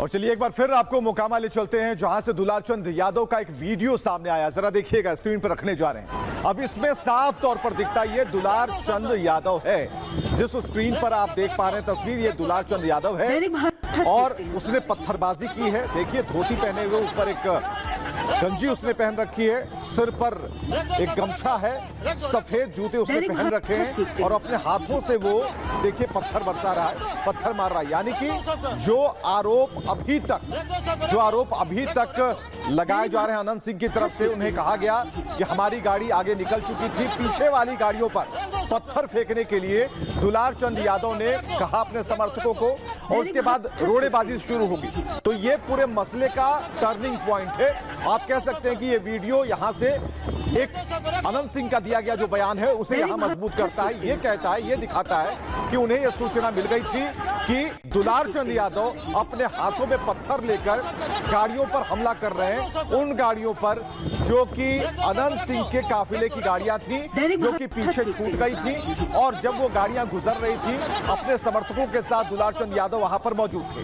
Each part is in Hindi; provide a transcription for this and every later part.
और चलिए एक बार फिर आपको मोकामा ले चलते हैं जहां से दुलारचंद यादव का एक वीडियो सामने आया। जरा देखिएगा, स्क्रीन पर रखने जा रहे हैं। अब इसमें साफ तौर पर दिखता ये दुलारचंद यादव है। जिस स्क्रीन पर आप देख पा रहे हैं तस्वीर, ये दुलारचंद यादव है और उसने पत्थरबाजी की है। देखिए, धोती पहने हुए ऊपर एक गंजी उसने पहन रखी है, सिर पर एक गमछा है, सफेद जूते उसने पहन रखे हैं और अपने हाथों से वो देखिए पत्थर बरसा रहा है, पत्थर मार रहा है। यानी कि जो आरोप अभी तक लगाए जा रहे हैं अनंत सिंह की तरफ से, उन्हें कहा गया कि हमारी गाड़ी आगे निकल चुकी थी, पीछे वाली गाड़ियों पर पत्थर फेंकने के लिए दुलारचंद यादव ने कहा अपने समर्थकों को और उसके बाद रोड़ेबाजी शुरू होगी। तो ये पूरे मसले का टर्निंग पॉइंट है। आप कह सकते हैं कि ये वीडियो यहां से एक अनंत सिंह का दिया गया जो बयान है उसे यहां मजबूत करता है। ये कहता है, ये दिखाता है कि उन्हें यह सूचना मिल गई थी कि दुलारचंद यादव अपने हाथों में पत्थर लेकर गाड़ियों पर हमला कर रहे हैं, उन गाड़ियों पर जो कि अनंत सिंह के काफिले की गाड़ियां थी, जो कि पीछे छूट गई थी। और जब वो गाड़ियां गुजर रही थी, अपने समर्थकों के साथ दुलारचंद यादव वहां पर मौजूद थे।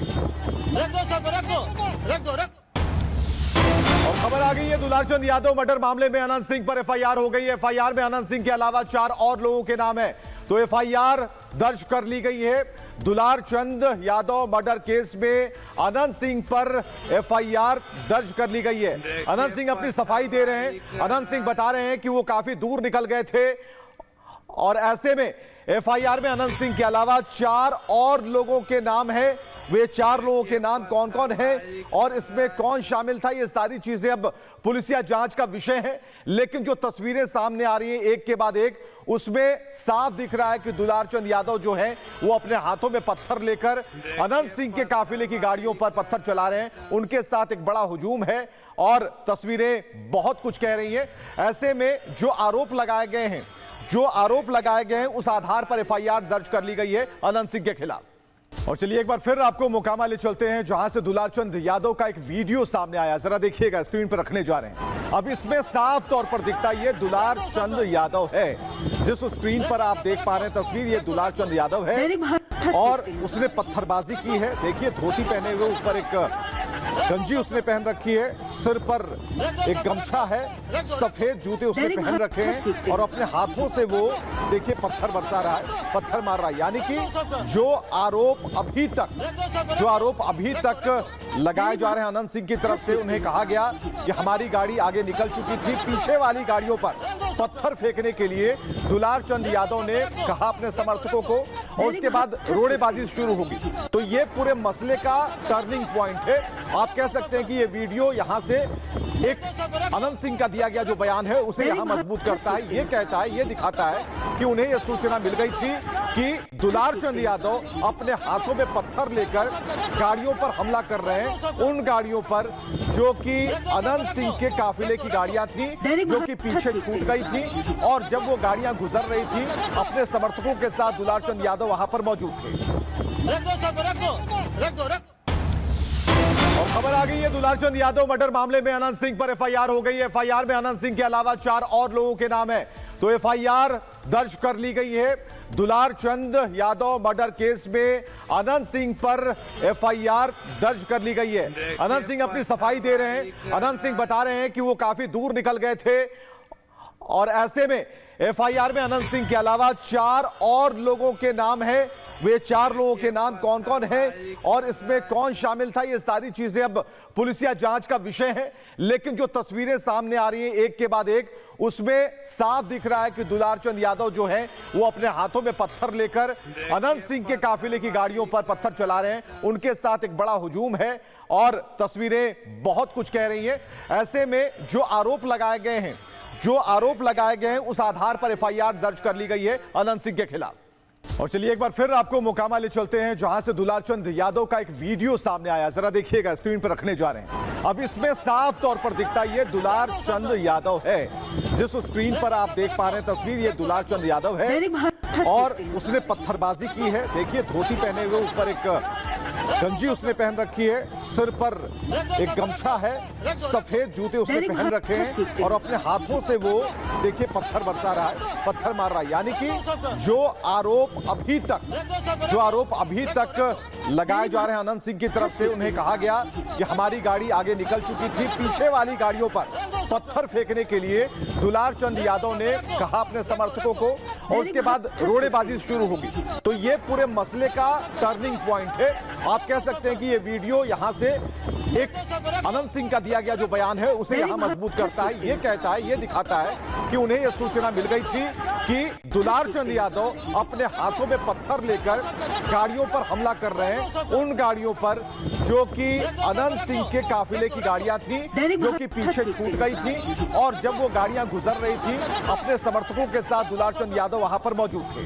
और खबर आ गई है, दुलारचंद यादव मर्डर मामले में अनंत सिंह पर एफआईआर हो गई है। एफआईआर में अनंत सिंह के अलावा 4 और लोगों के नाम है। तो एफआईआर दर्ज कर ली गई है। दुलारचंद यादव मर्डर केस में अनंत सिंह पर एफआईआर दर्ज कर ली गई है। अनंत सिंह अपनी सफाई दे रहे हैं। अनंत सिंह बता रहे हैं कि वो काफी दूर निकल गए थे और ऐसे में एफआईआर में अनंत सिंह के अलावा 4 और लोगों के नाम है। वे 4 लोगों के नाम कौन कौन है और इसमें कौन शामिल था, ये सारी चीजें अब पुलिसिया जांच का विषय है। लेकिन जो तस्वीरें सामने आ रही हैं एक के बाद एक, उसमें साफ दिख रहा है कि दुलारचंद यादव जो है वो अपने हाथों में पत्थर लेकर अनंत सिंह के काफिले की गाड़ियों पर पत्थर चला रहे हैं। उनके साथ एक बड़ा हुजूम है और तस्वीरें बहुत कुछ कह रही हैं। ऐसे में जो आरोप लगाए गए हैं उस आधार पर एफआईआर दर्ज कर ली गई है अनंत सिंह के खिलाफ। और चलिए एक बार फिर आपको मोकामा ले चलते हैं जहां से दुलारचंद यादव का एक वीडियो सामने आया। जरा देखिएगा, स्क्रीन पर रखने जा रहे हैं। अब इसमें साफ तौर पर दिखता ये दुलारचंद यादव है। जिस स्क्रीन पर आप देख पा रहे हैं तस्वीर, ये दुलारचंद यादव है और उसने पत्थरबाजी की है। देखिए, धोती पहने हुए ऊपर एक गंजी उसने पहन रखी है, सिर पर एक गमछा है, सफेद जूते उसने पहन रखे हैं और अपने हाथों से वो देखिए पत्थर बरसा रहा है, पत्थर मार रहा है। यानी कि जो आरोप अभी तक लगाए जा रहे हैं अनंत सिंह की तरफ से, उन्हें कहा गया कि हमारी गाड़ी आगे निकल चुकी थी, पीछे वाली गाड़ियों पर पत्थर फेंकने के लिए दुलारचंद यादव ने कहा अपने समर्थकों को और उसके बाद रोड़ेबाजी शुरू होगी। तो ये पूरे मसले का टर्निंग पॉइंट है। आप कह सकते हैं कि ये वीडियो यहां से एक अनंत सिंह का दिया गया जो बयान है उसे यहां मजबूत करता है। ये कहता है, ये दिखाता है कि उन्हें यह सूचना मिल गई थी कि दुलारचंद यादव अपने हाथों में पत्थर लेकर गाड़ियों पर हमला कर रहे हैं, उन गाड़ियों पर जो कि अनंत सिंह के काफिले की गाड़ियां थी, जो कि पीछे छूट गई थी। और जब वो गाड़ियां गुजर रही थी, अपने समर्थकों के साथ दुलारचंद यादव वहां पर मौजूद थे। और खबर आ गई है, दुलारचंद यादव मर्डर मामले में अनंत सिंह पर एफआईआर हो गई है। एफआईआर में अनंत सिंह के अलावा 4 और लोगों के नाम है। तो एफआईआर दर्ज कर ली गई है। दुलारचंद यादव मर्डर केस में अनंत सिंह पर एफआईआर दर्ज कर ली गई है। अनंत सिंह अपनी सफाई दे रहे हैं। अनंत सिंह बता रहे हैं कि वो काफी दूर निकल गए थे और ऐसे में एफआईआर में अनंत सिंह के अलावा 4 और लोगों के नाम है। वे 4 लोगों के नाम कौन कौन है और इसमें कौन शामिल था, ये सारी चीजें अब पुलिसिया जांच का विषय है। लेकिन जो तस्वीरें सामने आ रही हैं एक के बाद एक, उसमें साफ दिख रहा है कि दुलारचंद यादव जो है वो अपने हाथों में पत्थर लेकर अनंत सिंह के काफिले की गाड़ियों पर पत्थर चला रहे हैं। उनके साथ एक बड़ा हुजूम है और तस्वीरें बहुत कुछ कह रही हैं। ऐसे में जो आरोप लगाए गए हैं उस आधार पर एफआईआर दर्ज कर ली गई है अनंत सिंह के खिलाफ। और चलिए एक बार फिर आपको मोकामा ले चलते हैं जहां से दुलारचंद यादव का एक वीडियो सामने आया। जरा देखिएगा, स्क्रीन पर रखने जा रहे हैं। अब इसमें साफ तौर पर दिखता ये दुलारचंद यादव है। जिस स्क्रीन पर आप देख पा रहे हैं तस्वीर, ये दुलारचंद यादव है और उसने पत्थरबाजी की है। देखिए, धोती पहने हुए ऊपर एक गंजी उसने पहन रखी है, सिर पर एक गमछा है, सफेद जूते उसने पहन रखे हैं और अपने हाथों से वो देखिए पत्थर बरसा रहा है, पत्थर मार रहा है। यानी कि जो आरोप अभी तक लगाए जा रहे हैं अनंत सिंह की तरफ से, उन्हें कहा गया कि हमारी गाड़ी आगे निकल चुकी थी, पीछे वाली गाड़ियों पर पत्थर फेंकने के लिए दुलार चंद यादव ने कहा अपने समर्थकों को और उसके बाद रोड़ेबाजी शुरू होगी। तो ये पूरे मसले का टर्निंग पॉइंट है। आप कह सकते हैं कि ये वीडियो यहां से एक अनंत सिंह का दिया गया जो बयान है उसे यहां मजबूत करता है। ये कहता है, ये दिखाता है कि उन्हें यह सूचना मिल गई थी कि दुलार चंद यादव अपने हाथों में पत्थर लेकर गाड़ियों पर हमला कर रहे हैं, उन गाड़ियों पर जो कि अनंत सिंह के काफिले की गाड़ियां थी, जो कि पीछे छूट गई थी। और जब वो गाड़ियां गुजर रही थी, अपने समर्थकों के साथ दुलार चंद यादव वहां पर मौजूद थे।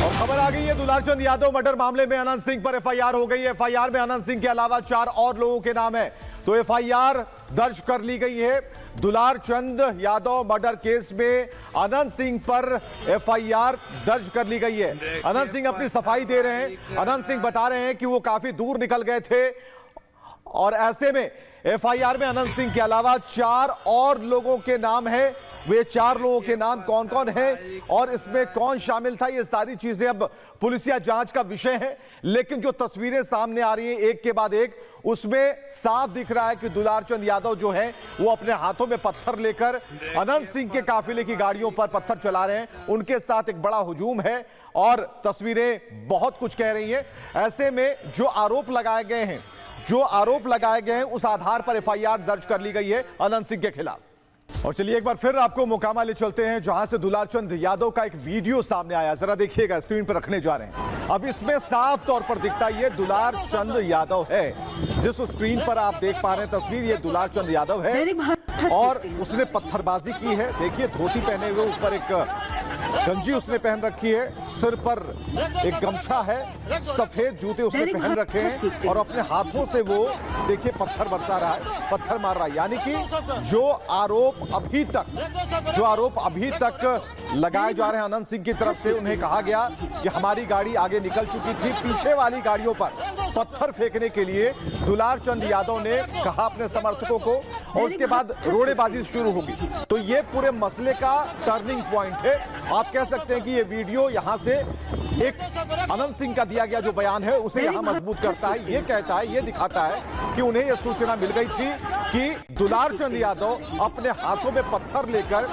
और खबर आ गई है, दुलार चंद यादव मर्डर मामले में अनंत सिंह पर एफआईआर हो गई है। एफआईआर में अनंत सिंह के अलावा 4 और लोगों के नाम है। तो एफआईआर दर्ज कर ली गई है। दुलार चंद यादव मर्डर केस में अनंत सिंह पर एफआईआर दर्ज कर ली गई है। अनंत सिंह अपनी सफाई दे रहे हैं। अनंत सिंह बता रहे हैं कि वो काफी दूर निकल गए थे और ऐसे में एफआईआर में अनंत सिंह के अलावा 4 और लोगों के नाम हैं। वे 4 लोगों के नाम कौन कौन हैं और इसमें कौन शामिल था, ये सारी चीजें अब पुलिसिया जांच का विषय है। लेकिन जो तस्वीरें सामने आ रही हैं एक के बाद एक, उसमें साफ दिख रहा है कि दुलार चंद यादव जो हैं वो अपने हाथों में पत्थर लेकर अनंत सिंह के काफिले की गाड़ियों पर पत्थर चला रहे हैं। उनके साथ एक बड़ा हुजूम है और तस्वीरें बहुत कुछ कह रही हैं। ऐसे में जो आरोप लगाए गए हैं उस आधार पर एफआईआर दर्ज कर ली गई है अनंत सिंह के खिलाफ। और चलिए एक बार फिर आपको मोकामा ले चलते हैं जहां से दुलार चंद यादव का एक वीडियो सामने आया। जरा देखिएगा, स्क्रीन पर रखने जा रहे हैं। अब इसमें साफ तौर पर दिखता है ये दुलार चंद यादव है। जिस स्क्रीन पर आप देख पा रहे हैं तस्वीर, ये दुलार चंद यादव है और उसने पत्थरबाजी की है। देखिए, धोती पहने हुए, ऊपर एक गंजी उसने पहन रखी है, सिर पर एक गमछा है, सफेद जूते उसने पहन रखे हैं और अपने हाथों से वो देखिए पत्थर बरसा रहा है, पत्थर मार रहा है। यानी कि जो आरोप अभी तक लगाए जा रहे हैं अनंत सिंह की तरफ से, उन्हें कहा गया कि हमारी गाड़ी आगे निकल चुकी थी, पीछे वाली गाड़ियों पर पत्थर फेंकने के लिए दुलार चंद यादव ने कहा अपने समर्थकों को और उसके बाद रोड़ेबाजी शुरू होगी। तो ये पूरे मसले का टर्निंग पॉइंट है। आप कह सकते हैं कि ये वीडियो यहां से एक अनंत सिंह का दिया गया जो बयान है उसे यहां मजबूत करता है। ये कहता है, ये दिखाता है कि उन्हें यह सूचना मिल गई थी कि दुलार चंद यादव अपने हाथों में पत्थर लेकर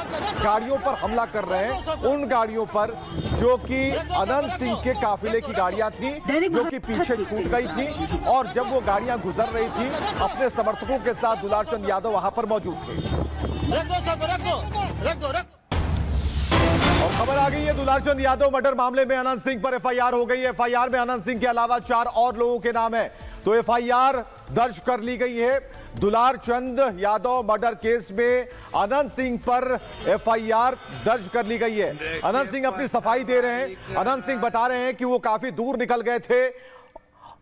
गाड़ियों पर हमला कर रहे हैं, उन गाड़ियों पर जो कि अनंत सिंह के काफिले की गाड़ियां थी, जो कि पीछे छूट गई थी। और जब वो गाड़ियां गुजर रही थी, अपने समर्थकों के साथ दुलार चंद यादव वहां पर मौजूद थे। और खबर आ गई है, दुलार चंद यादव मर्डर मामले में अनंत सिंह पर एफआईआर हो गई है। एफआईआर में अनंत सिंह के अलावा 4 और लोगों के नाम है। तो एफआईआर दर्ज कर ली गई है। दुलार चंद यादव मर्डर केस में अनंत सिंह पर एफआईआर दर्ज कर ली गई है। अनंत सिंह अपनी सफाई दे रहे हैं। अनंत सिंह बता रहे हैं कि वो काफी दूर निकल गए थे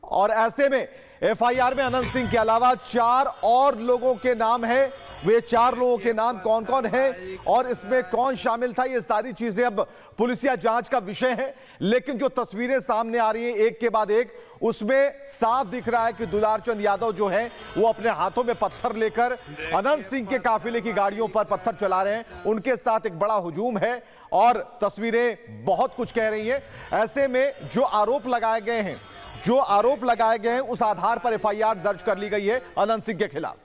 और ऐसे में एफआईआर में अनंत सिंह के अलावा 4 और लोगों के नाम हैं। वे 4 लोगों के नाम कौन कौन हैं और इसमें कौन शामिल था, ये सारी चीजें अब पुलिसिया जांच का विषय है। लेकिन जो तस्वीरें सामने आ रही हैं एक के बाद एक, उसमें साफ दिख रहा है कि दुलार चंद यादव जो हैं वो अपने हाथों में पत्थर लेकर अनंत सिंह के काफिले की गाड़ियों पर पत्थर चला रहे हैं। उनके साथ एक बड़ा हुजूम है और तस्वीरें बहुत कुछ कह रही हैं। ऐसे में जो आरोप लगाए गए हैं उस आधार पर एफआईआर दर्ज कर ली गई है अनंत सिंह के खिलाफ।